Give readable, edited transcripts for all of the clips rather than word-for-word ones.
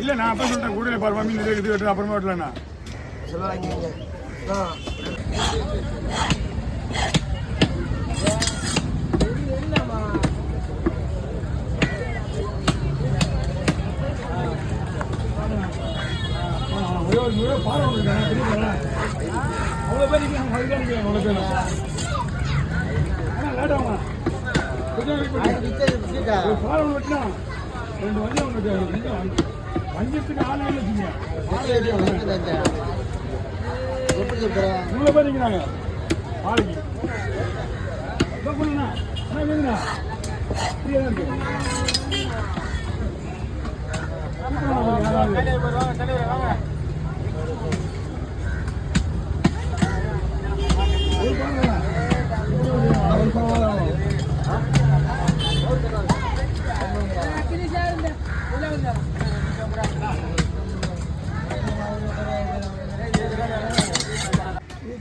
இல்ல நான் அப்ப சொல்றேன் கூடையில பாருமா மீன் இது வெட்டு அப்புறமா வெட்டலண்ணா பாரு அவ்வளோ பேர் அவ்வளோ பேர் லேட் ஆகும் பாலம் வெட்டினா 2 வஞ்சத்துக்கு ஆள் வச்சுங்க இவ்வளோ பேர் இருக்கிறாங்க ஆளுக்கு சொல்லுண்ணா வேணுண்ணா ஃப்ரீயாக தான் இருக்கு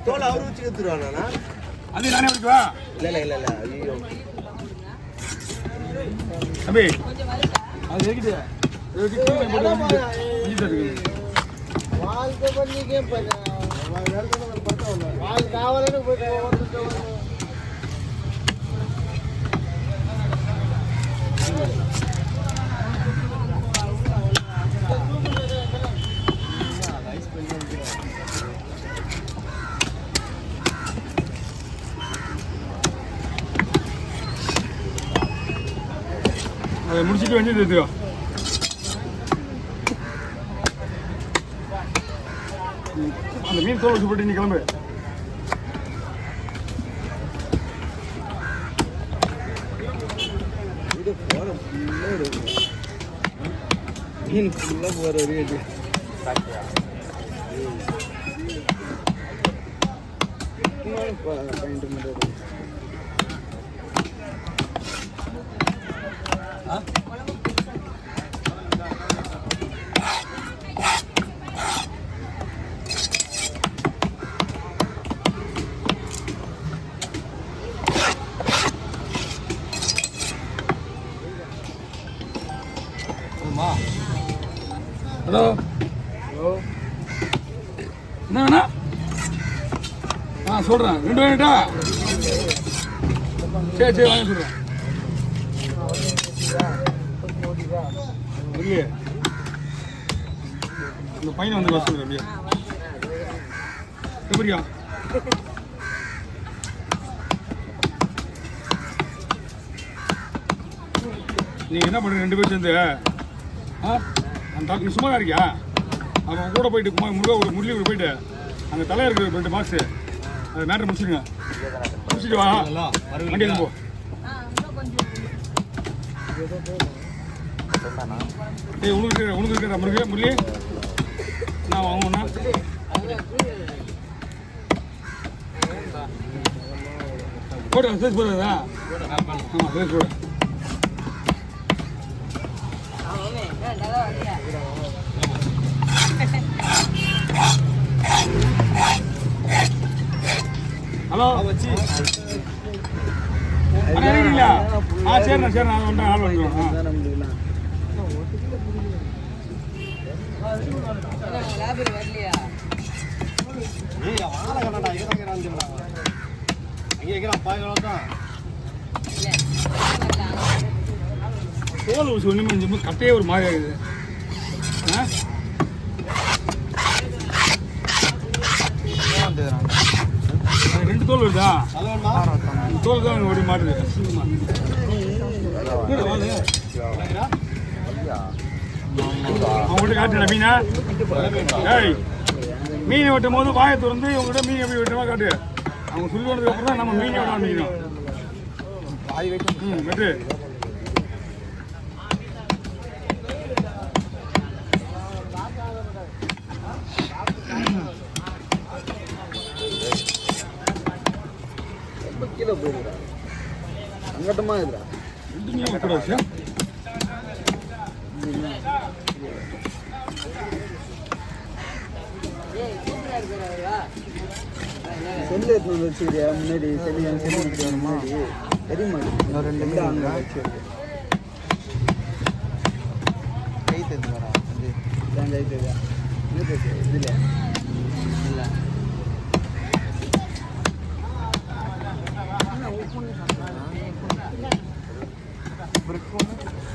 தோல் அவரு வச்சு எடுத்துருவானா அது நானே எடுத்துவா இல்ல ஐயோ தம்பி அது எதுக்கு வாழ்க்கை பண்ணிக்கே வாழ் காவலன்னு போயிட்டு அதை முடிச்சுட்டு வந்து எடுத்துக்கோ அந்த மீன் தோல் வச்சு போட்டு நீ கிளம்பு மீன் ஃபுல்லாக போகிற வரையும் ஹலோ என்னண்ணா சொல்கிறேன் 2 வேணுட்டா சரி வாங்க சொல்கிறேன் இல்லையே இந்த பையனை வந்து வசூல் அப்படியா எப்படியா நீங்கள் என்ன பண்ணுறீங்க 2 பேர் சேர்ந்து அந்த டாக்டர் சும்மா தான் இருக்கியா அவன் கூட போயிட்டு முரளி போயிட்டு அங்கே தலையாக இருக்கிற 2 மார்க்ஸு அது மேட்ரு முடிச்சுடுங்க முடிச்சுட்டு வா வண்டி போ உனக்கு இருக்கிற முரளி நான் வாங்கணும்னா போட்டு சேர்த்து போடுறதா ஆமாம் சேர்த்து போடு ஹலோ இருக்கீங்களா சரிண்ணா நான் வந்துட்டேன் ஆள் வந்துடுவேன் தோல் ஊசி ஒன்றுமே கட்டையே ஒரு மாதிரி ஆகுது ரெண்டு தோல் வருதா தோல் தான் ஓடி மாட்டுது அவங்கள்ட்ட காட்டுடா மீனா ஏய் மீன் வெட்டும் போது வாயை திறந்து இவங்ககிட்ட மீன் எப்படி வெட்டுமா காட்டு அவங்க சொல்லி வந்ததுக்கு அப்புறம் தான் நம்ம மீன் வெட்ட ஆரம்பிக்கணும் வெட்டு கீழே போயிருக்கா அங்கட்டமா இருக்குடா செல்லு எடுத்து வந்து வச்சுக்கிறியா முன்னாடி செல்லு முன்னாடி தெரிய மாட்டேங்குது 2 அங்கே வச்சிருக்கு பஞ்சாயத்து இதில் இல்லை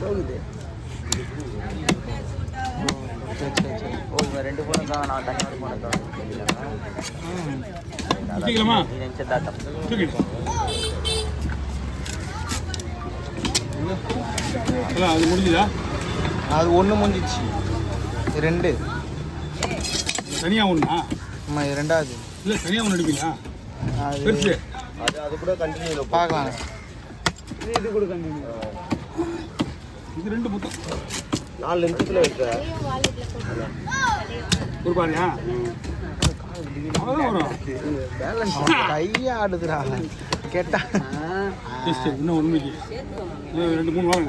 போகுது. ஓ இவங்க 2 போனுக்கா நான் தனியாக போனக்கா தூக்கிக்கலாமா? இது நிச்சயதார்த்தம் தூக்கிடு. அதான் அது முடிஞ்சுதா? அது ஒன்று முடிஞ்சிச்சு 2 தனியாக ஒன்றா? ஆமாம் இது 2வது. இல்லை தனியாக ஒன்று எடுப்பீங்களா? அது பெருசு அது கூட கண்டினியூ பார்க்கலாம். இது கூட கண்டினியூ. இது 2 மொத்தம் 4 நிமிஷத்தில் இருக்கு ஒரு பாரியா? அவ்வளோதான் வரும். பேலன்ஸ் கையை ஆடுதுடா கேட்டா. டெஸ்ட் இன்னும் ஒன்றுக்கு 2-3 வாரம்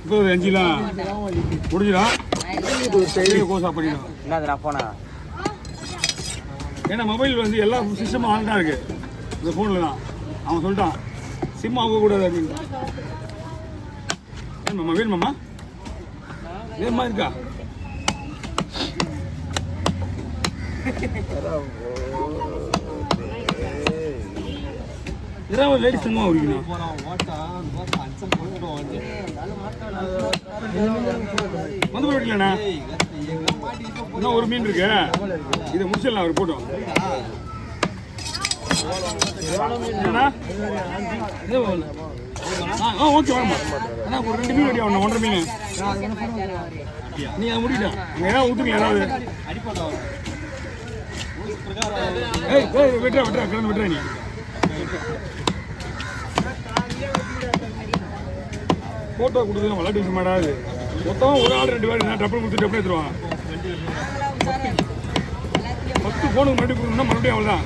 இப்போ ஒரு 5 முடிஞ்சிடும். கோர்ஸாக பண்ணிடும். என்னது நான் போனா ஏன்னா மொபைல் வந்து எல்லா சிஸ்டமும் ஆன் தான் இருக்குது இந்த ஃபோனில் தான். அவன் சொல்லிட்டான் சிம் ஆகக்கூடாது அப்படின்னு. வேணுமாம்மா வேணுமாம்மா வேணுமா இருக்கா? இதெல்லாம் ஒரு லேடிஸ் தங்கமாக குடிக்கணும். வந்து போயிடலண்ணா இன்னும் ஒரு மீன் இருக்கு, இதை முடிச்சிடலாம் அவர் போட்டோம். என்னண்ணா ஓகே வாங்கம்மா. அண்ணா ஒரு 2 மீன் ரெடியா 1.5 மீன் நீ அதை முடிக்கிட்டேன் ஏதாவது விட்டுருங்க ஏதாவது. ஏய் ஏய் வெட்டுறா வெட்டுறா கிடந்து வெட்டுறா நீ. ஃபோட்டோ கொடுத்துலாம் விளையாட்டு விஷயம் மாட்டாது. மொத்தம் ஒரு ஆள் 2 பேர் டப்பு கொடுத்து டப்பு எடுத்துருவான். 10 ஃபோனுக்கு மறுபடியும் கொடுக்கணும்னா மறுபடியும் அவ்வளோதான்.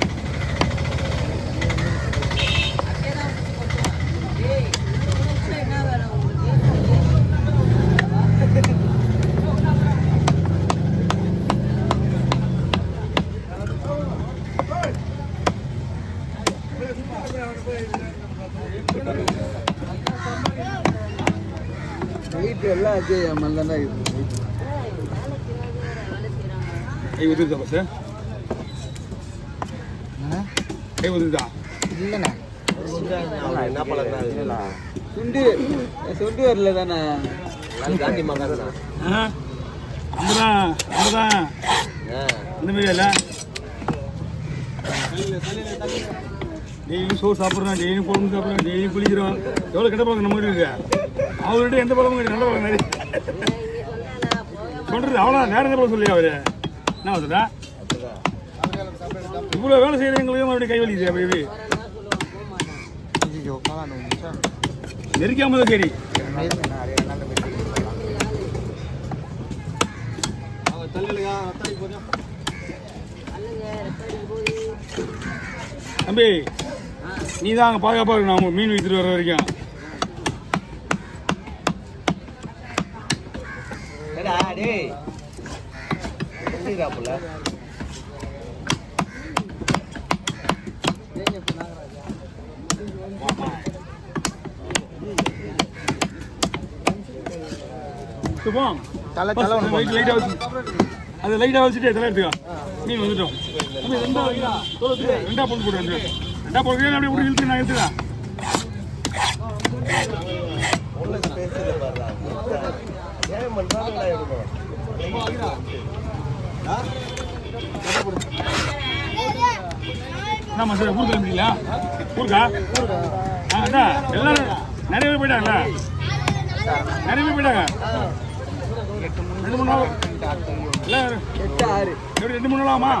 வெயிட் எல்லாம் அது மல்ல தான் இருக்குது. கை உதிர்தா பஸ் கை உதிர்தா இல்லைண்ணே என்ன பழம் தான் சுண்டி சுண்டி வரல தானே காந்தி மகாதானா அம்பதான் இந்த மாதிரி இல்லை. டெய்லியும் சோறு சாப்பிட்றான், டெய்லியும் குழம்பு சாப்பிட்றான், டெய்லியும் குளிக்கிறோம். எவ்வளோ கெட்ட பழக்கம் நம்ம கிட்ட இருக்கு. அவர்கிட்ட எந்த பழமும் கிடையாது, நல்ல பழக்கம் மாதிரி சொல்றது. அவ்வளோ வேற எந்த பழம் சொல்லி அவரு என்ன வந்துட்டா இவ்வளோ வேலை செய்யறவங்களுக்கு மறுபடியும் கை வலிக்குது. அப்படி நெருக்காம தான் சரி. தம்பி நீ தான் அங்கே பாதுகாப்பாக இருக்கணும். அவங்க மீன் விற்றுட்டு வர வரைக்கும். தலை தலை லைட்டாக வச்சு அது லைட்டாக வச்சுட்டு தலை எடுத்துக்கோ. மீன் வந்துட்டோம். ரெண்டா பொண்ணு போட்டு 2 பொண்ணு அப்படியே விட்டு இழுத்து நான் எடுத்துக்கா. என்னம்மா சார் ஊருக்கு கிளம்பிட்டீங்களா? ஊருக்கா? அதான் எல்லாரும் நிறைய பேர் போயிட்டாங்களா? நிறைய பேர் போயிட்டாங்க. 2-3 நாள் இல்லை 8-6 எப்படி 2-3 நாள் ஆகுமா?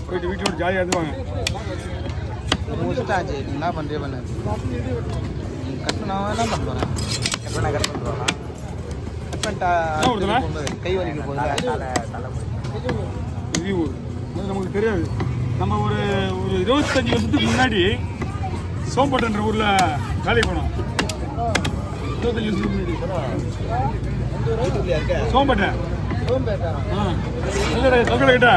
போயிட்டு வீட்டோட ஜாலியாக இருந்துவாங்க. முடிச்சிட்டாச்சு. என்ன பண்ணுறே பண்ண கட்டணும் என்ன பண்ணுறேன். எப்போ நான் கட் பண்ணுறோம்னா கட் பண்ணிட்டா கை வலிக்க போகுது. இது ஊர் அது நமக்கு தெரியாது. நம்ம ஒரு 25 வருஷத்துக்கு முன்னாடி சோம்பட்டுன்ற ஊரில் வேலைக்கு போனோம். 25 வருஷத்துக்கு முன்னாடி சோம்பட்டை இல்லைடா தொங்கலை கிட்ட